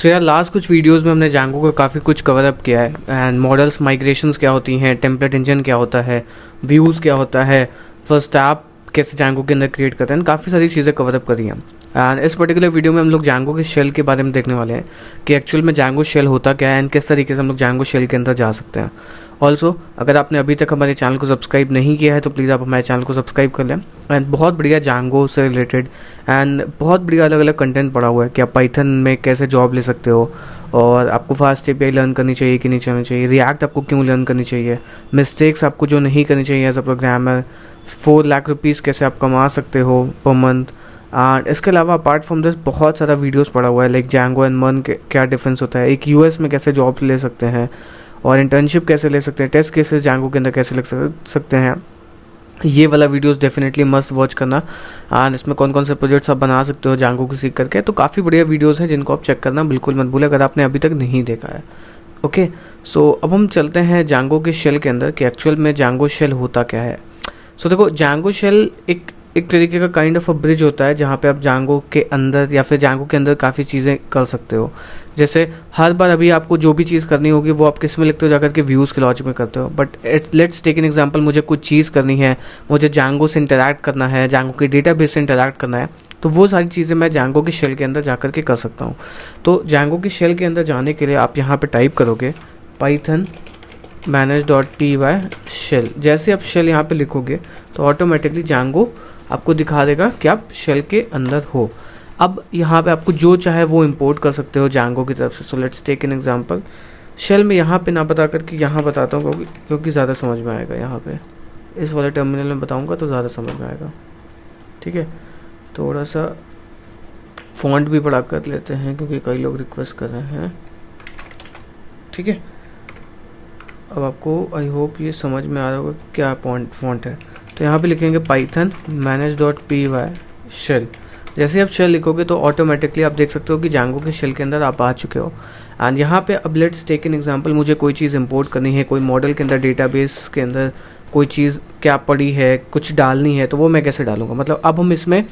तो यार लास्ट कुछ वीडियोस में हमने जांगो का काफ़ी कुछ कवर अप किया है एंड मॉडल्स माइग्रेशंस क्या होती हैं, टेम्पलेट इंजन क्या होता है, व्यूज़ क्या होता है, फर्स्ट ऐप कैसे जांगो के अंदर क्रिएट करते हैं, काफ़ी सारी चीज़ें कवर अप करी हैं। एंड इस पर्टिकुलर वीडियो में हम लोग जांगो के शेल के बारे में देखने वाले हैं कि एक्चुअल में जांगो शेल होता क्या है एंड किस तरीके से हम लोग जांगो शेल के अंदर जा सकते हैं। ऑल्सो अगर आपने अभी तक हमारे चैनल को सब्सक्राइब नहीं किया है तो प्लीज़ आप हमारे चैनल को सब्सक्राइब कर लें। एंड बहुत बढ़िया जांगो से रिलेटेड एंड बहुत बढ़िया अलग अलग कंटेंट पड़ा हुआ है कि आप पाइथन में कैसे जॉब ले सकते हो और आपको फास्ट एपीआई लर्न करनी चाहिए कि नहीं करनी चाहिए, रिएक्ट आपको क्यों लर्न करनी चाहिए, मिस्टेक्स आपको जो नहीं करनी चाहिए as a programmer, 4 lakh rupees कैसे आप कमा सकते हो पर मंथ। एंड इसके अलावा अपार्ट फ्रॉम दिस बहुत सारा वीडियोस पड़ा हुआ है लाइक जांगो एंड मर्न के क्या डिफरेंस होता है, एक यूएस में कैसे जॉब ले सकते हैं और इंटर्नशिप कैसे ले सकते हैं, टेस्ट केसेस जांगो के अंदर कैसे लग सकते हैं। ये वाला वीडियोस डेफिनेटली मस्ट वॉच करना। एंड इसमें कौन कौन से प्रोजेक्ट्स आप बना सकते हो जांगो को सीख करके, तो काफ़ी बढ़िया वीडियोस हैं जिनको आप चेक करना बिल्कुल मत भूलें अगर आपने अभी तक नहीं देखा है। ओके, सो अब हम चलते हैं जांगो के शेल के अंदर कि एक्चुअल में जांगो शेल होता क्या है। सो देखो, जांगो शेल एक तरीके का काइंड ऑफ अ ब्रिज होता है जहाँ पे आप जांगो के अंदर या फिर जांगो के अंदर काफ़ी चीज़ें कर सकते हो। जैसे हर बार अभी आपको जो भी चीज़ करनी होगी वो आप किस में लिखते हो, जाकर के व्यूज़ के लॉजिक में करते हो। But let's take an example, मुझे कुछ चीज़ करनी है, मुझे जांगो से इंटरैक्ट करना है, जांगो के डेटाबेस से इंटरैक्ट करना है, तो वो सारी चीज़ें मैं जांगो के शेल के अंदर जाकर के कर सकता हूँ। तो जांगो के शेल के अंदर जाने के लिए आप यहाँ पर टाइप करोगे पाइथन manage.py शेल। जैसे आप शेल यहाँ पे लिखोगे तो ऑटोमेटिकली जांगो आपको दिखा देगा कि आप शेल के अंदर हो। अब यहाँ पे आपको जो चाहे वो इंपोर्ट कर सकते हो जांगो की तरफ से। So let's take an example, shell में यहाँ पे ना बता करके यहाँ बताता हूँ क्योंकि ज़्यादा समझ में आएगा। यहाँ पे इस वाले टर्मिनल में बताऊँगा तो ज़्यादा समझ में आएगा। ठीक है, थोड़ा सा फॉन्ट भी बड़ा कर लेते हैं क्योंकि कई लोग रिक्वेस्ट कर रहे हैं। ठीक है, अब आपको आई होप ये समझ में आ रहा होगा क्या फॉन्ट है। तो यहाँ पे लिखेंगे पाइथन manage.py शेल। जैसे आप शेल लिखोगे तो ऑटोमेटिकली आप देख सकते हो कि जांगो के शेल के अंदर आप आ चुके हो। एंड यहाँ पे अब लेट्स टेक एन एग्जांपल, मुझे कोई चीज़ इंपोर्ट करनी है, कोई मॉडल के अंदर डेटाबेस के अंदर कोई चीज़ क्या पड़ी है, कुछ डालनी है, तो वो मैं कैसे डालूंगा। मतलब अब हम इसमें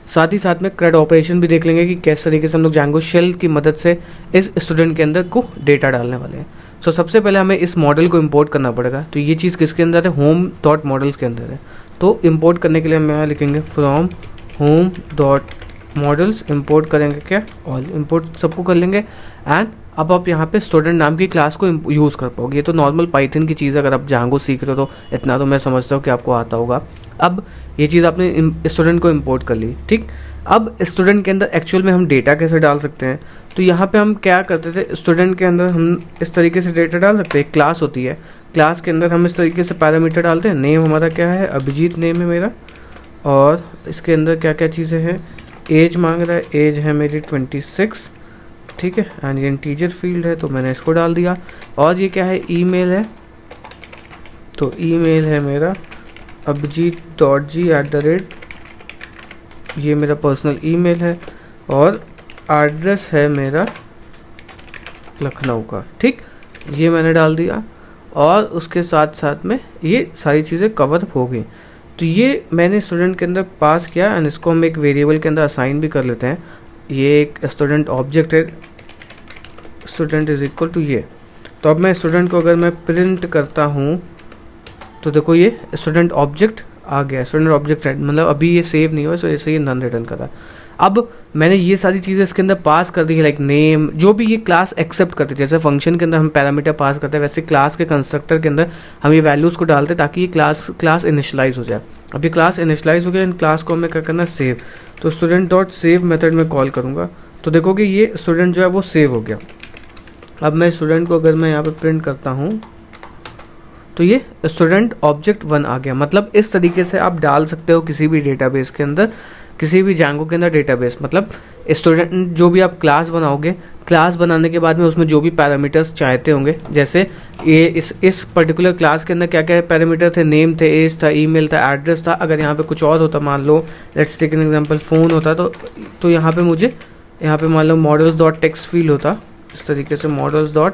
साथ ही साथ में CRUD ऑपरेशन भी देख लेंगे कि किस तरीके से हम लोग जांगो शेल की मदद से इस स्टूडेंट के अंदर को डेटा डालने वाले हैं। सो सबसे पहले हमें इस मॉडल को इंपोर्ट करना पड़ेगा। तो ये चीज़ किसके अंदर है, होम डॉट मॉडल्स के अंदर है। तो इंपोर्ट करने के लिए हम यहाँ लिखेंगे from home dot models, import करेंगे क्या, ऑल, इंपोर्ट सबको कर लेंगे। एंड अब आप यहाँ पे स्टूडेंट नाम की क्लास को यूज़ कर पाओगे। ये तो नॉर्मल पाइथन की चीज़ है, अगर आप जांगो सीख रहे हो तो इतना तो मैं समझता हूँ कि आपको आता होगा। अब ये चीज़ आपने स्टूडेंट को इंपोर्ट कर ली। ठीक, अब स्टूडेंट के अंदर एक्चुअल में हम डेटा कैसे डाल सकते हैं, तो यहाँ पे हम क्या करते थे, स्टूडेंट के अंदर हम इस तरीके से डेटा डाल सकते हैं। एक क्लास होती है, क्लास के अंदर हम इस तरीके से पैरामीटर डालते हैं। नेम हमारा क्या है, अभिजीत नेम है मेरा, और इसके अंदर क्या क्या चीज़ें हैं, एज मांग रहा है, एज है मेरी 26। ठीक है, एंड ये इंटीजर फील्ड है तो मैंने इसको डाल दिया। और ये क्या है, ईमेल है, तो ईमेल है मेरा abhijit.g@, ये मेरा पर्सनल ईमेल है, और एड्रेस है मेरा लखनऊ का। ठीक, ये मैंने डाल दिया और उसके साथ साथ में ये सारी चीज़ें कवर हो गई। तो ये मैंने स्टूडेंट के अंदर पास किया एंड इसको हम एक वेरिएबल के अंदर असाइन भी कर लेते हैं। ये एक स्टूडेंट ऑब्जेक्ट है, स्टूडेंट इज इक्वल टू ये। तो अब मैं स्टूडेंट को अगर मैं प्रिंट करता हूँ तो देखो ये स्टूडेंट ऑब्जेक्ट आ गया, स्टूडेंट ऑब्जेक्ट है, मतलब अभी ये सेव नहीं हुआ, सो ऐसे ये नन रिटर्न करा। अब मैंने ये सारी चीज़ें इसके अंदर पास कर दी है, लाइक नेम, जो भी ये क्लास एक्सेप्ट करते, जैसे फंक्शन के अंदर हम पैरामीटर पास करते हैं वैसे क्लास के कंस्ट्रक्टर के अंदर हम ये वैल्यूज़ को डालते हैं ताकि ये क्लास इनिशलाइज हो जाए। अब ये क्लास इनिशलाइज हो गया, इन क्लास को हमें क्या करना, सेव। तो स्टूडेंट डॉट सेव मेथड में कॉल करूँगा तो देखोगे ये स्टूडेंट जो है वो सेव हो गया। अब मैं स्टूडेंट को अगर मैं यहाँ पर प्रिंट करता हूँ तो ये स्टूडेंट ऑब्जेक्ट 1 आ गया। मतलब इस तरीके से आप डाल सकते हो किसी भी डेटाबेस के अंदर, किसी भी जांगो के अंदर डेटाबेस। मतलब स्टूडेंट जो भी आप क्लास बनाओगे, क्लास बनाने के बाद में उसमें जो भी पैरामीटर्स चाहते होंगे, जैसे ये इस पर्टिकुलर क्लास के अंदर क्या क्या पैरामीटर थे, नेम थे, एज था, ईमेल था, एड्रेस था। अगर यहाँ पे कुछ और होता, मान लो let's take an example phone होता, तो यहाँ पे मुझे यहाँ पे मान लो मॉडल्स डॉट टेक्स्ट फील्ड होता, इस तरीके से मॉडल्स डॉट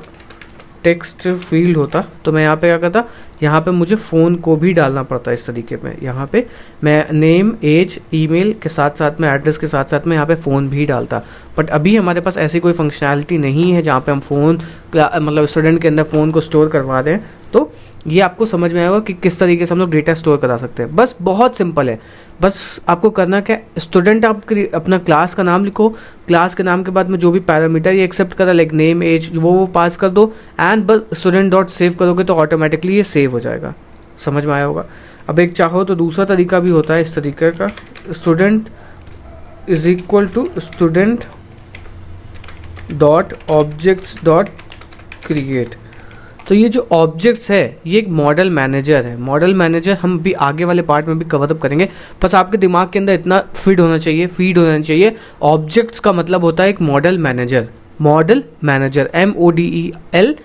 टेक्स्ट फील्ड होता तो मैं यहाँ पे क्या करता, यहाँ पे मुझे फ़ोन को भी डालना पड़ता इस तरीके में। यहाँ पे मैं नेम, एज, ईमेल के साथ साथ में एड्रेस के साथ साथ में यहाँ पे फ़ोन भी डालता। बट अभी हमारे पास ऐसी कोई फंक्शनैलिटी नहीं है जहाँ पे हम फ़ोन मतलब स्टूडेंट के अंदर फ़ोन को स्टोर करवा दें। तो ये आपको समझ में आएगा कि किस तरीके से हम लोग डेटा स्टोर करा सकते हैं। बस बहुत सिंपल है, बस आपको करना क्या, स्टूडेंट आप अपना क्लास का नाम लिखो, क्लास के नाम के बाद में जो भी पैरामीटर ये एक्सेप्ट करा लाइक नेम, एज, वो पास कर दो एंड बस स्टूडेंट डॉट सेव करोगे तो ऑटोमेटिकली ये सेव हो जाएगा। समझ में आया होगा। अब एक चाहो तो दूसरा तरीका भी होता है इस तरीके का, student is equal to student dot objects dot create. तो ये जो ऑब्जेक्ट्स है ये एक मॉडल मैनेजर है। मॉडल मैनेजर हम भी आगे वाले पार्ट में भी कवर अप करेंगे, बस आपके दिमाग के अंदर इतना फीड होना चाहिए। ऑब्जेक्ट्स का मतलब होता है एक model manager. Model manager MODEL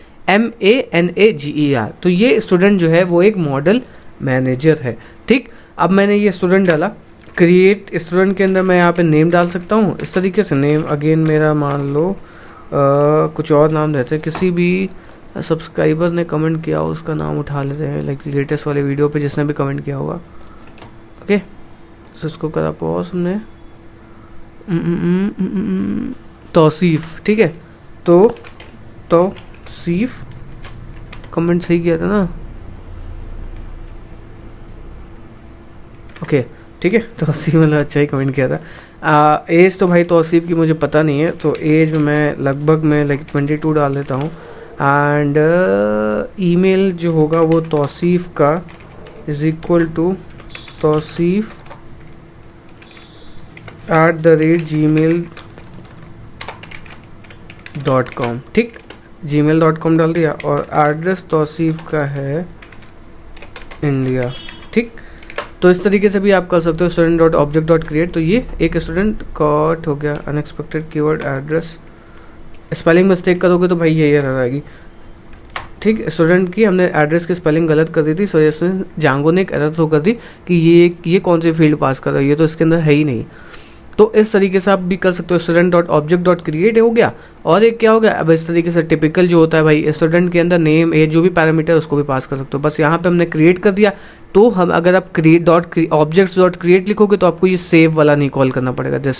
तो ये स्टूडेंट जो है वो एक मॉडल मैनेजर है। ठीक, अब मैंने ये स्टूडेंट डाला, क्रिएट स्टूडेंट के अंदर मैं यहाँ पे नेम डाल सकता हूँ इस तरीके से। नेम अगेन मेरा मान लो कुछ और नाम रहते हैं, किसी भी सब्सक्राइबर ने कमेंट किया उसका नाम उठा लेते हैं, लाइक लेटेस्ट वाले वीडियो पे जिसने भी कमेंट किया होगा। ओके, तो इसको करा पॉज हमने, तौसीफ। ठीक है, तो तौसीफ कमेंट सही किया था ना। ओके ठीक है, तौसीफ मतलब अच्छा ही कमेंट किया था। एज तो भाई तौसीफ की मुझे पता नहीं है, तो एज में लगभग मैं लाइक 22 डाल देता हूँ। एंड ईमेल जो होगा वो तौसीफ का इज इक्वल टू tauseef@gmail.com। ठीक, gmail.com डाल दिया और एड्रेस तौसीफ का है इंडिया। ठीक, तो इस तरीके से भी आप कर सकते हो student dot object dot create. तो ये एक स्टूडेंट कॉट हो गया, unexpected keyword address, spelling mistake करोगे तो भाई ये एरर आएगी। ठीक, स्टूडेंट की हमने एड्रेस की स्पेलिंग गलत कर दी थी, सो इसमें जांगो ने एक एरर थ्रो कर दी कि ये कौन सी फील्ड पास कर रहा है, ये तो इसके अंदर है ही नहीं। तो इस तरीके से आप भी कर सकते हो, student dot object dot create हो गया। और एक क्या हो गया, अब इस तरीके से टिपिकल जो होता है भाई, स्टूडेंट के अंदर नेम, एज, जो भी पैरामीटर उसको भी पास कर सकते हो। बस यहाँ पे हमने क्रिएट कर दिया। तो हम अगर आप ऑब्जेक्ट्स डॉट क्रिएट लिखोगे तो आपको ये सेव वाला नहीं कॉल करना पड़ेगा। ये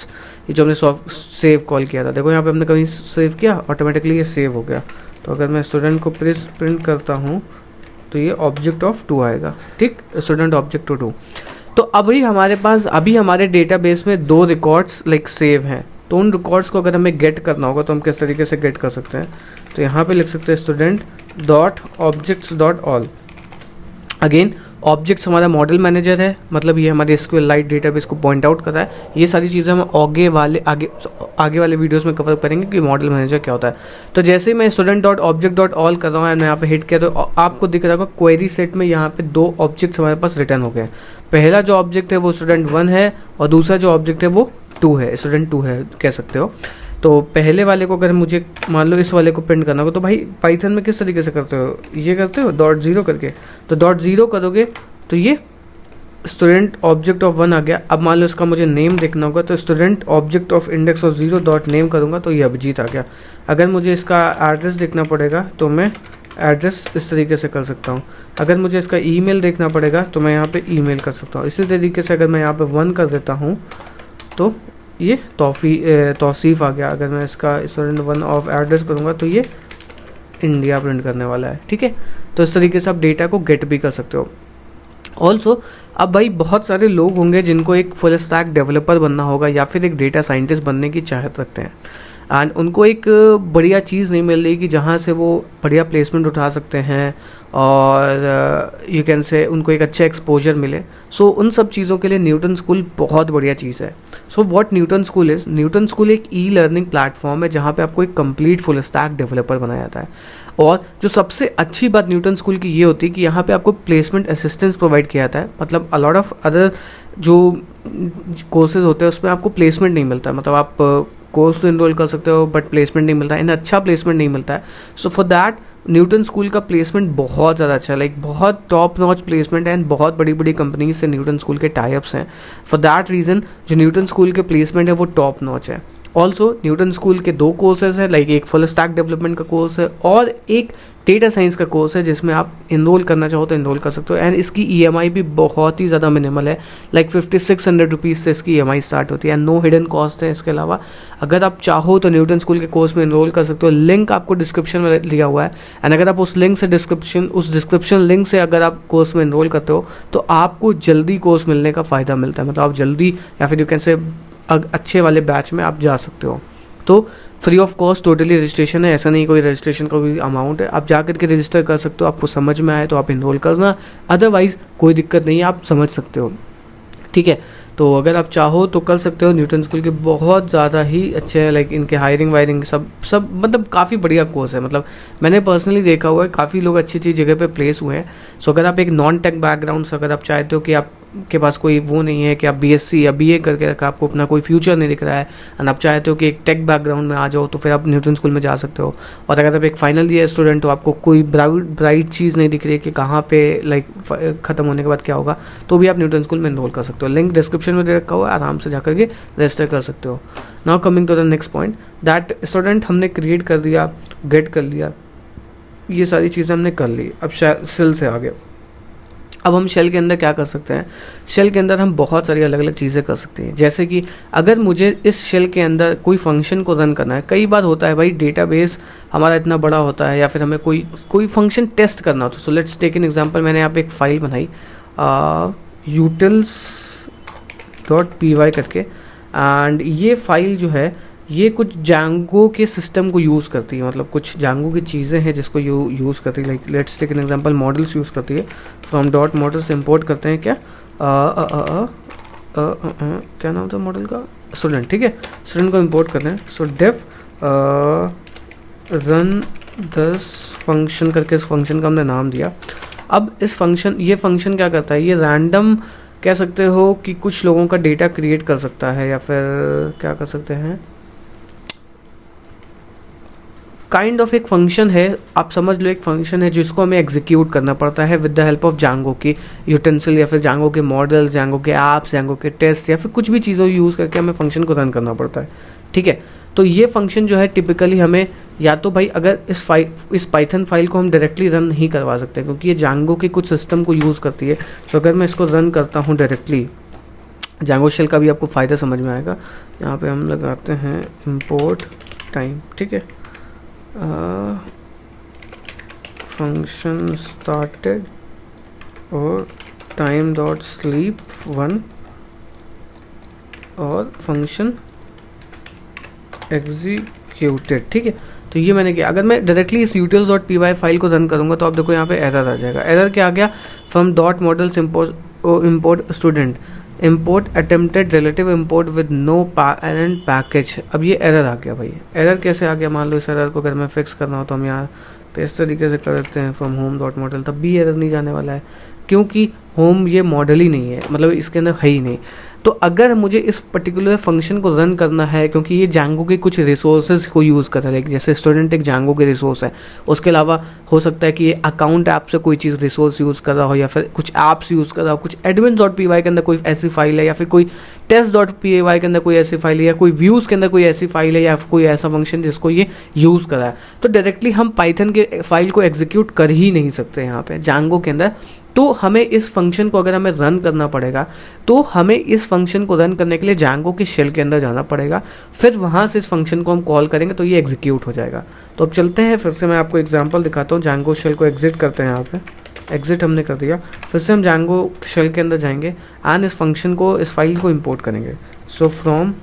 जो हमने सेव कॉल किया था, देखो यहाँ पे हमने कभी सेव किया, ऑटोमेटिकली ये सेव हो गया। तो अगर मैं स्टूडेंट को प्रिंट करता हूँ तो ये ऑब्जेक्ट ऑफ 2 आएगा। ठीक, स्टूडेंट ऑब्जेक्ट ऑफ 2। तो अभी हमारे डेटाबेस में 2 रिकॉर्ड्स लाइक सेव हैं। तो उन रिकॉर्ड्स को अगर हमें गेट करना होगा तो हम किस तरीके से गेट कर सकते हैं, तो यहाँ पे लिख सकते हैं student dot objects dot all. Again objects हमारा मॉडल मैनेजर है, मतलब ये हमारे SQLite डेटाबेस को पॉइंट आउट कर रहा है। ये सारी चीज़ें हम आगे वाले वीडियोस में कवर करेंगे कि मॉडल मैनेजर क्या होता है। तो जैसे ही मैं student dot object dot all कर रहा हूँ, मैं यहाँ पे हिट किया तो आपको दिख रहा होगा क्वेरी सेट में यहाँ पे 2 ऑब्जेक्ट्स हमारे पास रिटर्न हो गए। पहला जो ऑब्जेक्ट है वो स्टूडेंट 1 है और दूसरा जो ऑब्जेक्ट है वो 2 है, स्टूडेंट 2 है कह सकते हो। तो पहले वाले को अगर मुझे मान लो इस वाले को प्रिंट करना हो तो भाई पाइथन में किस तरीके से करते हो, ये करते हो .0 करके। तो .0 करोगे तो ये स्टूडेंट ऑब्जेक्ट ऑफ 1 आ गया। अब मान लो इसका मुझे नेम देखना होगा तो student object of index of 0 dot name करूँगा तो ये अभिजीत आ गया। अगर मुझे इसका एड्रेस देखना पड़ेगा तो मैं एड्रेस इस तरीके से कर सकता हूँ। अगर मुझे इसका ईमेल देखना पड़ेगा तो मैं यहाँ पे ईमेल कर सकता हूँ। इसी तरीके से अगर मैं यहाँ पे 1 कर देता हूँ तो ये तौसीफ आ गया। अगर मैं इसका स्टूडेंट 1 ऑफ एड्रेस करूँगा तो ये इंडिया प्रिंट करने वाला है। ठीक है, तो इस तरीके से आप डेटा को गेट भी कर सकते हो। ऑल्सो अब भाई बहुत सारे लोग होंगे जिनको एक फुल स्टैक डेवलपर बनना होगा या फिर एक डेटा साइंटिस्ट बनने की चाहत रखते हैं एंड उनको एक बढ़िया चीज़ नहीं मिल रही कि जहाँ से वो बढ़िया प्लेसमेंट उठा सकते हैं और यू कैन से उनको एक अच्छा एक्सपोजर मिले। सो उन सब चीज़ों के लिए न्यूटन स्कूल बहुत बढ़िया चीज़ है। So what Newton school is, Newton school एक ई-लर्निंग प्लेटफॉर्म है जहाँ पे आपको एक कंप्लीट फुल स्टैक डेवलपर बनाया जाता है। और जो सबसे अच्छी बात न्यूटन स्कूल की ये होती है कि यहाँ पे आपको प्लेसमेंट असिस्टेंस प्रोवाइड किया जाता है। मतलब अ लॉट ऑफ अदर जो कोर्सेज होते हैं उसमें आपको प्लेसमेंट नहीं मिलता, मतलब आप कोर्स तो इनरोल कर सकते हो बट प्लेसमेंट नहीं मिलता है, इन्हें अच्छा प्लेसमेंट नहीं मिलता है। So for that Newton school का प्लेसमेंट बहुत ज़्यादा अच्छा है, लाइक बहुत टॉप नॉच प्लेसमेंट है एंड बहुत बड़ी बड़ी कंपनीज से न्यूटन स्कूल के टाई अप्स हैं। फॉर दैट रीज़न जो न्यूटन स्कूल के प्लेसमेंट है वो टॉप नॉच है। ऑल्सो न्यूटन स्कूल के 2 कोर्सेज हैं, लाइक एक फुल स्टैक डेवलपमेंट का कोर्स है और एक डेटा साइंस का कोर्स है, जिसमें आप इनरोल करना चाहो तो इनरोल कर सकते हो। एंड इसकी EMI भी बहुत ही ज़्यादा मिनिमल है, लाइक 5600 रुपीज़ से इसकी EMI स्टार्ट होती है। नो हिडन कॉस्ट है। इसके अलावा अगर आप चाहो तो न्यूटन स्कूल के कोर्स में इनरोल कर सकते हो। लिंक आपको डिस्क्रिप्शन में दिया हुआ है। एंड अगर आप उस डिस्क्रिप्शन लिंक से अगर आप कोर्स में इनरोल करते हो तो आपको जल्दी कोर्स मिलने का फ़ायदा मिलता है, मतलब आप जल्दी, या फिर यू कैन से अच्छे वाले बैच में आप जा सकते हो। तो free of cost totally registration है, ऐसा नहीं कोई रजिस्ट्रेशन का भी अमाउंट है। आप जा करके रजिस्टर कर सकते हो, आपको समझ में आए तो आप इनरोल करना, अदरवाइज़ कोई दिक्कत नहीं है, आप समझ सकते हो। ठीक है, तो अगर आप चाहो तो कर सकते हो। न्यूटन स्कूल के बहुत ज़्यादा ही अच्छे हैं, लाइक इनके हायरिंग वायरिंग सब मतलब काफ़ी बढ़िया कोर्स है। मतलब मैंने पर्सनली देखा हुआ है, काफ़ी लोग अच्छी अच्छी जगह पे प्लेस हुए हैं। सो अगर आप एक नॉन टेक बैकग्राउंड से अगर आप चाहते हो कि आपके पास कोई वो नहीं है कि आप BSc या BA करके रखा, आपको अपना कोई फ्यूचर नहीं दिख रहा है, एंड आप चाहते हो कि एक टेक बैकग्राउंड में आ जाओ, तो फिर आप न्यूटन स्कूल में जा सकते हो। और अगर आप एक फाइनल ईयर स्टूडेंट हो, आपको कोई ब्राइट चीज़ नहीं दिख रही है कि कहाँ पे लाइक ख़त्म होने के बाद क्या होगा, तो भी आप न्यूटन स्कूल में इनरोल कर सकते हो। लिंक डिस्क्रिप्शन में दे रखा हुआ है, आराम से जाकर के रजिस्टर कर सकते हो। Now coming to the next point, that student हमने क्रिएट कर दिया, गेट कर लिया, ये सारी चीज़ें हमने कर ली। अब शेल से आगे, अब हम शेल के अंदर क्या कर सकते हैं? शेल के अंदर हम बहुत सारी अलग अलग चीज़ें कर सकते हैं। जैसे कि अगर मुझे इस शेल के अंदर कोई फंक्शन को रन करना है, कई बार होता है भाई डेटाबेस हमारा इतना बड़ा होता है, या फिर हमें कोई फंक्शन टेस्ट करना होता है। So let's take an example, मैंने यहाँ पे एक फ़ाइल बनाई utils.py करके, एंड ये फाइल जो है ये कुछ जांगो के सिस्टम को यूज़ करती है, मतलब कुछ जांगो की चीज़ें हैं जिसको यूज़ करती है। Like let's take an example, models use करती है। फ्रॉम डॉट मॉडल्स इंपोर्ट करते हैं क्या क्या नाम था मॉडल का? स्टूडेंट। ठीक है, स्टूडेंट को इंपोर्ट करते हैं। सो डेफ रन दस फंक्शन करके इस फंक्शन का हमने नाम दिया। अब ये फंक्शन क्या करता है? ये रैंडम कह सकते हो कि कुछ लोगों का डेटा क्रिएट कर सकता है, या फिर क्या कर सकते हैं, काइंड ऑफ एक फंक्शन है, आप समझ लो एक फंक्शन है जिसको हमें एग्जीक्यूट करना पड़ता है विद द हेल्प ऑफ जांगो की यूटेंसिल, या फिर जांगो के मॉडल्स, जांगो के ऐप्स, जांगो के टेस्ट, या फिर कुछ भी चीज़ों यूज़ करके हमें फंक्शन को रन करना पड़ता है। ठीक है, तो ये फंक्शन जो है टिपिकली हमें, या तो भाई अगर इस पाइथन फाइल को हम डायरेक्टली रन नहीं करवा सकते क्योंकि ये जांगो के कुछ सिस्टम को यूज़ करती है। तो अगर मैं इसको रन करता हूँ डायरेक्टली, जांगो शेल का भी आपको फ़ायदा समझ में आएगा। यहाँ पे हम लगाते हैं इम्पोर्ट टाइम। ठीक है, फंक्शन स्टार्टेड और टाइम डॉट स्लीप 1 और फंक्शन एग्जीक्यूटेड। ठीक है, तो ये मैंने किया। अगर मैं डायरेक्टली इस utils.py फाइल को रन करूँगा तो आप देखो यहाँ पे एरर आ जाएगा। एरर क्या आ गया? From dot models import student, import attempted relative import with no parent package. अब ये एरर आ गया भाई। एरर कैसे आ गया? मान लो इस एरर को अगर मैं फिक्स करना हो तो हम यहाँ पे इस तरीके से कर देते हैं फ्रॉम होम डॉट मॉडल, तब भी एरर नहीं जाने वाला है क्योंकि होम ये मॉडल ही नहीं है, मतलब इसके अंदर है ही नहीं। तो अगर मुझे इस पर्टिकुलर फंक्शन को रन करना है, क्योंकि ये जांगो के कुछ रिसोर्सेज को यूज़ कर रहा है, जैसे स्टूडेंट एक जांगो के रिसोर्स है, उसके अलावा हो सकता है कि ये अकाउंट ऐप से कोई चीज़ रिसोर्स यूज़ कर रहा हो, या फिर कुछ ऐप्स यूज़ कर रहा हो, कुछ admins.py के अंदर कोई ऐसी फाइल है, या फिर कोई test.py के अंदर कोई ऐसी फाइल है, या कोई व्यूज़ के अंदर कोई ऐसी फाइल है, या कोई ऐसा फंक्शन जिसको ये यूज़ कर रहा है, तो डायरेक्टली हम पाइथन के फाइल को एग्जीक्यूट कर ही नहीं सकते यहाँ पे जांगो के अंदर। तो हमें इस फंक्शन को अगर हमें रन करना पड़ेगा तो हमें इस फंक्शन को रन करने के लिए जांगो के शेल के अंदर जाना पड़ेगा, फिर वहाँ से इस फंक्शन को हम कॉल करेंगे तो ये एग्जीक्यूट हो जाएगा। तो अब चलते हैं, फिर से मैं आपको एग्जांपल दिखाता हूँ। जांगो शेल को एग्जिट करते हैं, यहाँ पे एग्जिट हमने कर दिया। फिर से हम जांगो शेल के अंदर जाएंगे एंड इस फंक्शन को, इस फाइल को इम्पोर्ट करेंगे। So from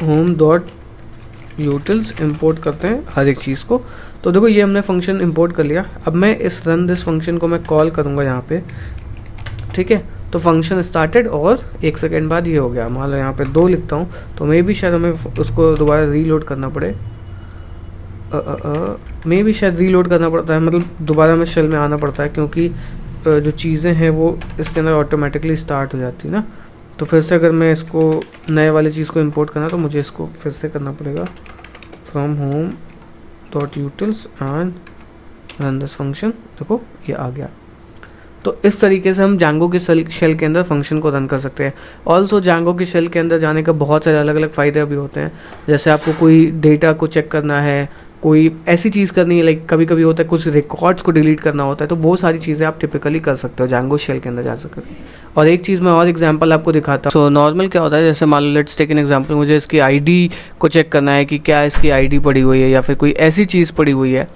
home dot utils import करते हैं हर एक चीज़ को। तो देखो ये हमने फंक्शन इंपोर्ट कर लिया। अब मैं इस रन दिस फंक्शन को मैं कॉल करूँगा यहाँ पे। ठीक है, तो फंक्शन स्टार्टेड और 1 सेकेंड बाद ये हो गया। मान लो यहाँ पे 2 लिखता हूँ तो मे भी शायद हमें उसको दोबारा रीलोड करना पड़े, मे भी शायद रीलोड करना पड़ता है, मतलब दोबारा में शेल में आना पड़ता है, क्योंकि जो चीज़ें हैं वो इसके अंदर ऑटोमेटिकली स्टार्ट हो जाती है ना। तो फिर से अगर मैं इसको नए वाली चीज़ को इंपोर्ट करना तो मुझे इसको फिर से करना पड़ेगा from home dot utils and run this function. देखो ये आ गया। तो इस तरीके से हम जांगो के शेल के अंदर फंक्शन को रन कर सकते हैं। ऑल्सो जांगो के शेल के अंदर जाने का बहुत सारे अलग अलग फ़ायदे भी होते हैं। जैसे आपको कोई डेटा को चेक करना है, कोई ऐसी चीज़ करनी है, लाइक कभी कभी होता है कुछ रिकॉर्ड्स को डिलीट करना होता है, तो वो सारी चीज़ें आप टिपिकली कर सकते हो जांगो शेल के अंदर जा सकते हो। और एक चीज़ मैं और एग्जांपल आपको दिखाता हूँ। सो नॉर्मल क्या होता है, जैसे मान लो लेट्स टेक एन एग्जांपल, मुझे इसकी आईडी को चेक करना है कि क्या इसकी आईडी पड़ी हुई है या फिर कोई ऐसी चीज़ पड़ी हुई है,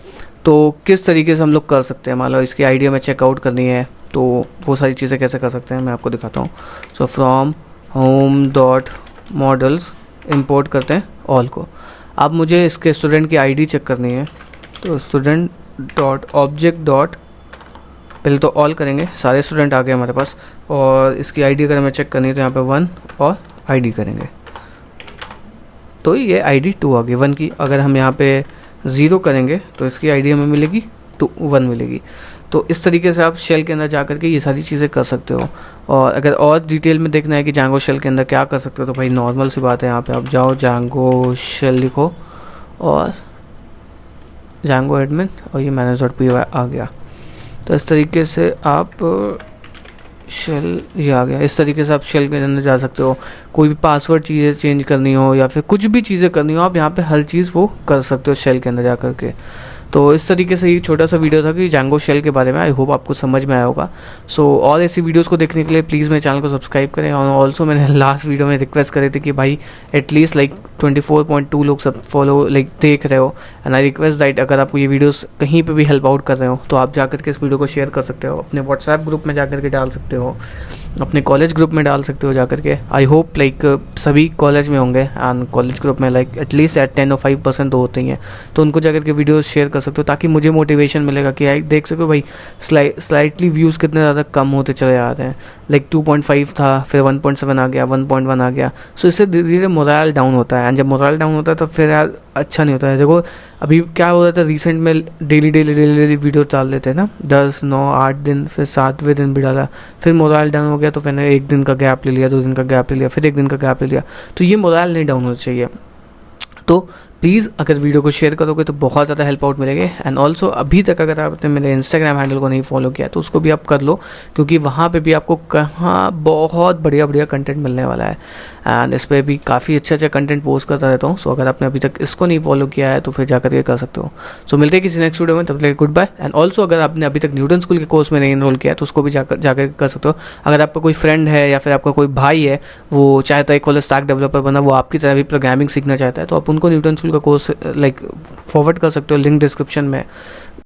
तो किस तरीके से हम लोग कर सकते हैं। मान लो इसकी आईडी हमें चेकआउट करनी है, तो वो सारी चीज़ें कैसे कर सकते हैं मैं आपको दिखाता हूँ। So from home dot models import करते हैं ऑल को। अब मुझे इसके स्टूडेंट की आईडी चेक करनी है, तो स्टूडेंट डॉट ऑब्जेक्ट डॉट, पहले तो ऑल करेंगे, सारे स्टूडेंट आ गए हमारे पास, और इसकी आईडी अगर हमें चेक करनी है तो यहाँ पे 1 और आईडी करेंगे, तो ये आईडी 2 आ गई। 1 की अगर हम यहाँ पे 0 करेंगे तो इसकी आईडी हमें मिलेगी 1 मिलेगी। तो इस तरीके से आप शेल के अंदर जा करके ये सारी चीज़ें कर सकते हो। और अगर और डिटेल में देखना है कि जांगो शेल के अंदर क्या कर सकते हो, तो भाई नॉर्मल सी बात है, यहाँ पे आप जाओ, जांगो शेल लिखो और जांगो एडमिन, और ये manage.py आ गया। तो इस तरीके से आप शेल, ये आ गया, इस तरीके से आप शेल के अंदर जा सकते हो। कोई भी पासवर्ड चीज़ें चेंज करनी हो या फिर कुछ भी चीज़ें करनी हो, आप यहाँ पे हर चीज़ वो कर सकते हो शेल के अंदर जा करके। तो इस तरीके से ये छोटा सा वीडियो था कि जांगो शेल के बारे में। आई होप आपको समझ में आया होगा। सो और ऐसी वीडियोस को देखने के लिए प्लीज़ मेरे चैनल को सब्सक्राइब करें। और ऑल्सो मैंने लास्ट वीडियो में रिक्वेस्ट करे थे कि भाई एटलीस्ट लाइक 24.2 लोग सब फॉलो लाइक देख रहे हो, एंड आई रिक्वेस्ट दैट अगर आपको ये वीडियोस कहीं पे भी हेल्प आउट कर रहे हो तो आप जाकर के इस वीडियो को शेयर कर सकते हो, अपने व्हाट्सएप ग्रुप में जाकर के डाल सकते हो, अपने कॉलेज ग्रुप में डाल सकते हो जाकर के। आई होप लाइक सभी कॉलेज में होंगे, एंड कॉलेज ग्रुप में लाइक एटलीस्ट एट 10 और 5% तो होते ही हैं, तो उनको जाकर के वीडियोस शेयर कर सकते हो, ताकि मुझे मोटिवेशन मिलेगा कि यार देख सको भाई स्लाइटली व्यूज़ कितने ज़्यादा कम होते चले आ रहे हैं। लाइक 2.5 था, फिर 1.7 आ गया, 1.1 आ गया। सो इससे धीरे धीरे मोरल डाउन होता है, एंड जब मोरल डाउन होता है तो फिर यार अच्छा नहीं होता है। देखो अभी क्या हो रहा था रिसेंट में, डेली वीडियो डाल देते हैं ना, 10, 9, 8 दिन, फिर 7वें दिन भी डाला, फिर मोरल डाउन हो गया, तो मैंने 1 दिन का गैप ले लिया, 2 दिन का गैप ले लिया, फिर 1 दिन का गैप ले लिया। तो ये मोरल नहीं डाउन होना चाहिए। तो प्लीज़ अगर वीडियो को शेयर करोगे तो बहुत ज़्यादा हेल्प आउट मिलेगी। एंड ऑल्सो अभी तक अगर आपने मेरे इंस्टाग्राम हैंडल को नहीं फॉलो किया तो उसको भी आप कर लो, क्योंकि वहाँ पे भी आपको कहाँ बहुत बढ़िया कंटेंट मिलने वाला है, एंड इस पर भी काफ़ी अच्छा कंटेंट पोस्ट करता रहता हूँ। सो अगर आपने अभी तक इसको नहीं फॉलो किया है तो फिर जाकर के कर सकते हो। सो मिलते हैं किसी नेक्स्ट वीडियो में, तब तक गुड बाय। एंड ऑल्सो अगर आपने अभी तक न्यूटन स्कूल के कोर्स में नहीं इनरोल किया है तो उसको भी जाकर कर सकते हो। अगर आपका कोई फ्रेंड है या फिर आपका कोई भाई है, वो चाहता है फुल स्टैक डेवलपर बनना, वो आपकी तरह भी प्रोग्रामिंग सीखना चाहता है, तो आप उनको न्यूटन स्कूल का कोर्स लाइक फॉरवर्ड कर सकते हो, लिंक डिस्क्रिप्शन में